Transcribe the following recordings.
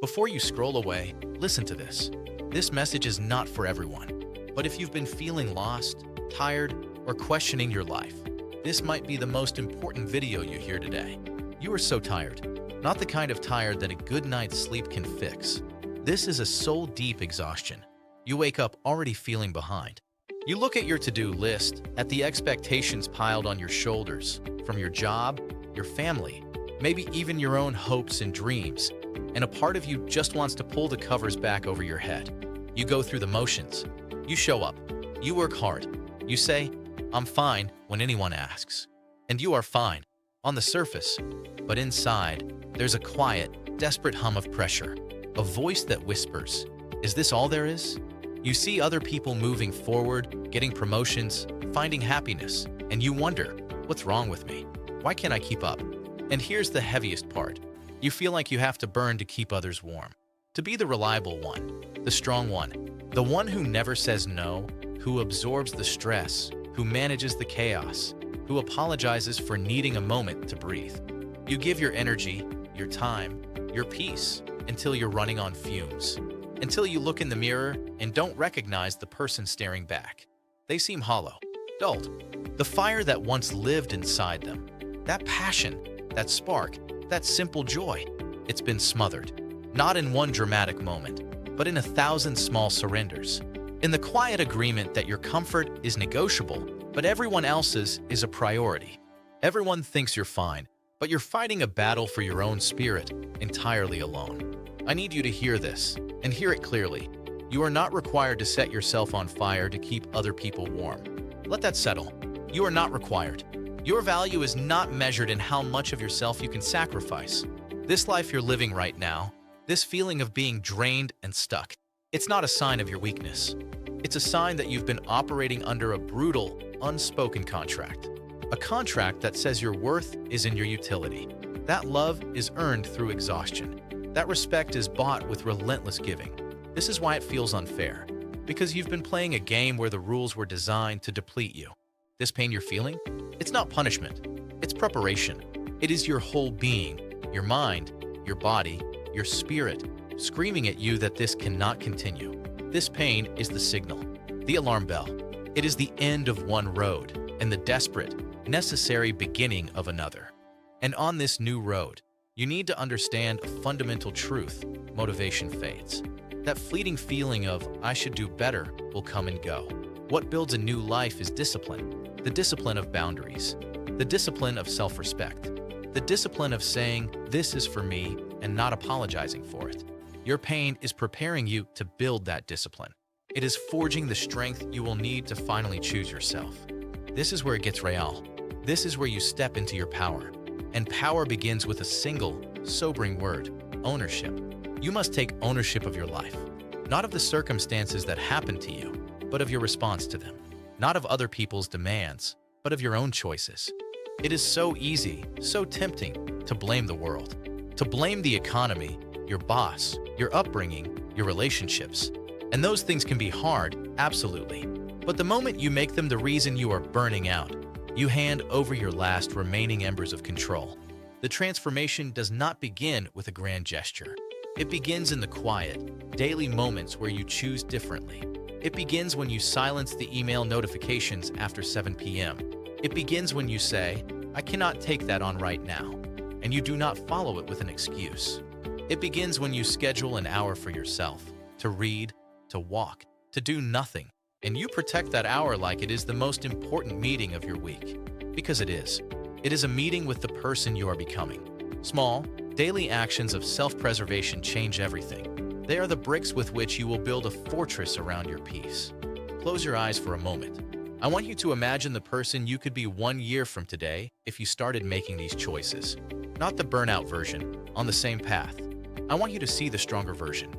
Before you scroll away, listen to this. This message is not for everyone. But if you've been feeling lost, tired, or questioning your life, this might be the most important video you hear today. You are so tired. Not the kind of tired that a good night's sleep can fix. This is a soul-deep exhaustion. You wake up already feeling behind. You look at your to-do list, at the expectations piled on your shoulders, from your job, your family, maybe even your own hopes and dreams, and a part of you just wants to pull the covers back over your head. You go through the motions. You show up. You work hard. You say, "I'm fine," when anyone asks. And you are fine, on the surface. But inside, there's a quiet, desperate hum of pressure. A voice that whispers, "Is this all there is?" You see other people moving forward, getting promotions, finding happiness, and you wonder, what's wrong with me? Why can't I keep up? And here's the heaviest part. You feel like you have to burn to keep others warm. To be the reliable one, the strong one, the one who never says no, who absorbs the stress, who manages the chaos, who apologizes for needing a moment to breathe. You give your energy, your time, your peace, until you're running on fumes. Until you look in the mirror and don't recognize the person staring back. They seem hollow, dulled. The fire that once lived inside them, that passion, that spark, that simple joy, it's been smothered. Not in one dramatic moment, but in 1,000 small surrenders. In the quiet agreement that your comfort is negotiable, but everyone else's is a priority. Everyone thinks you're fine, but you're fighting a battle for your own spirit entirely alone. I need you to hear this, and hear it clearly. You are not required to set yourself on fire to keep other people warm. Let that settle. You are not required. Your value is not measured in how much of yourself you can sacrifice. This life you're living right now, this feeling of being drained and stuck, it's not a sign of your weakness. It's a sign that you've been operating under a brutal, unspoken contract. A contract that says your worth is in your utility. That love is earned through exhaustion. That respect is bought with relentless giving. This is why it feels unfair. Because you've been playing a game where the rules were designed to deplete you. This pain you're feeling? It's not punishment. It's preparation. It is your whole being, your mind, your body, your spirit, screaming at you that this cannot continue. This pain is the signal, the alarm bell. It is the end of one road and the desperate, necessary beginning of another. And on this new road, you need to understand a fundamental truth: motivation fades. That fleeting feeling of, "I should do better," will come and go. What builds a new life is discipline. The discipline of boundaries. The discipline of self-respect. The discipline of saying, "This is for me," and not apologizing for it. Your pain is preparing you to build that discipline. It is forging the strength you will need to finally choose yourself. This is where it gets real. This is where you step into your power. And power begins with a single, sobering word: ownership. You must take ownership of your life. Not of the circumstances that happen to you, but of your response to them. Not of other people's demands, but of your own choices. It is so easy, so tempting to blame the world. To blame the economy, your boss, your upbringing, your relationships. And those things can be hard, absolutely. But the moment you make them the reason you are burning out, you hand over your last remaining embers of control. The transformation does not begin with a grand gesture. It begins in the quiet, daily moments where you choose differently. It begins when you silence the email notifications after 7 p.m. It begins when you say, "I cannot take that on right now," and you do not follow it with an excuse. It begins when you schedule an hour for yourself, to read, to walk, to do nothing, and you protect that hour like it is the most important meeting of your week. Because it is. It is a meeting with the person you are becoming. Small, daily actions of self-preservation change everything. They are the bricks with which you will build a fortress around your peace. Close your eyes for a moment. I want you to imagine the person you could be 1 year from today if you started making these choices. Not the burnout version, on the same path. I want you to see the stronger version.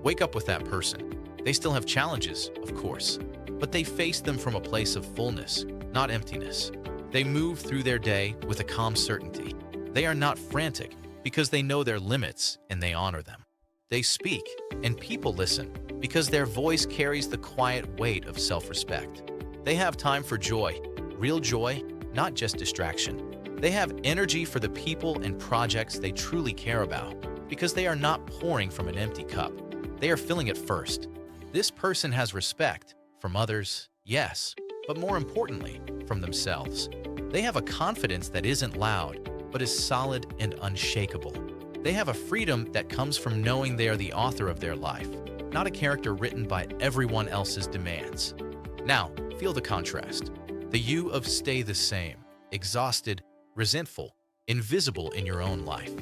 Wake up with that person. They still have challenges, of course, but they face them from a place of fullness, not emptiness. They move through their day with a calm certainty. They are not frantic because they know their limits and they honor them. They speak, and people listen because their voice carries the quiet weight of self-respect. They have time for joy, real joy, not just distraction. They have energy for the people and projects they truly care about. because they are not pouring from an empty cup. They are filling it first. This person has respect from others, yes, but more importantly, from themselves. They have a confidence that isn't loud, but is solid and unshakable. They have a freedom that comes from knowing they are the author of their life, not a character written by everyone else's demands. Now, feel the contrast. The you of stay the same, exhausted, resentful, invisible in your own life.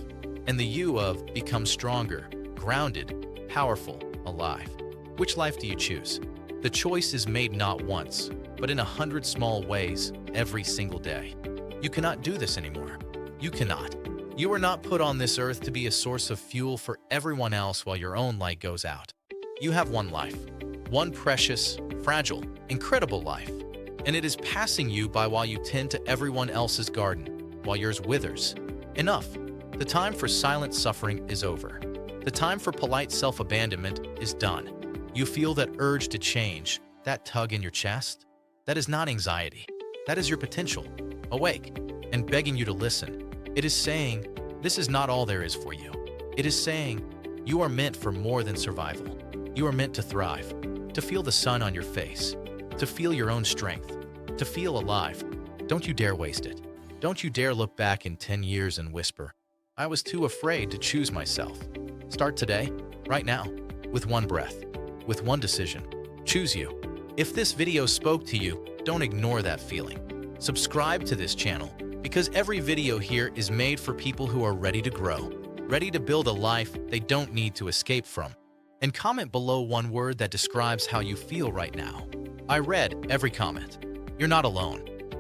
And the you of become stronger, grounded, powerful, alive. Which life do you choose? The choice is made not once, but in 100 small ways every single day. You cannot do this anymore. You cannot. You are not put on this earth to be a source of fuel for everyone else while your own light goes out. You have one life, one precious, fragile, incredible life, and it is passing you by while you tend to everyone else's garden, while yours withers. Enough. The time for silent suffering is over. The time for polite self-abandonment is done. You feel that urge to change, that tug in your chest? That is not anxiety. That is your potential, awake, and begging you to listen. It is saying, this is not all there is for you. It is saying, you are meant for more than survival. You are meant to thrive, to feel the sun on your face, to feel your own strength, to feel alive. Don't you dare waste it. Don't you dare look back in 10 years and whisper, I was too afraid to choose myself. Start today, right now, with one breath, with one decision. Choose you. If this video spoke to you, don't ignore that feeling. Subscribe to this channel, because every video here is made for people who are ready to grow, ready to build a life they don't need to escape from. And comment below one word that describes how you feel right now. I read every comment. You're not alone.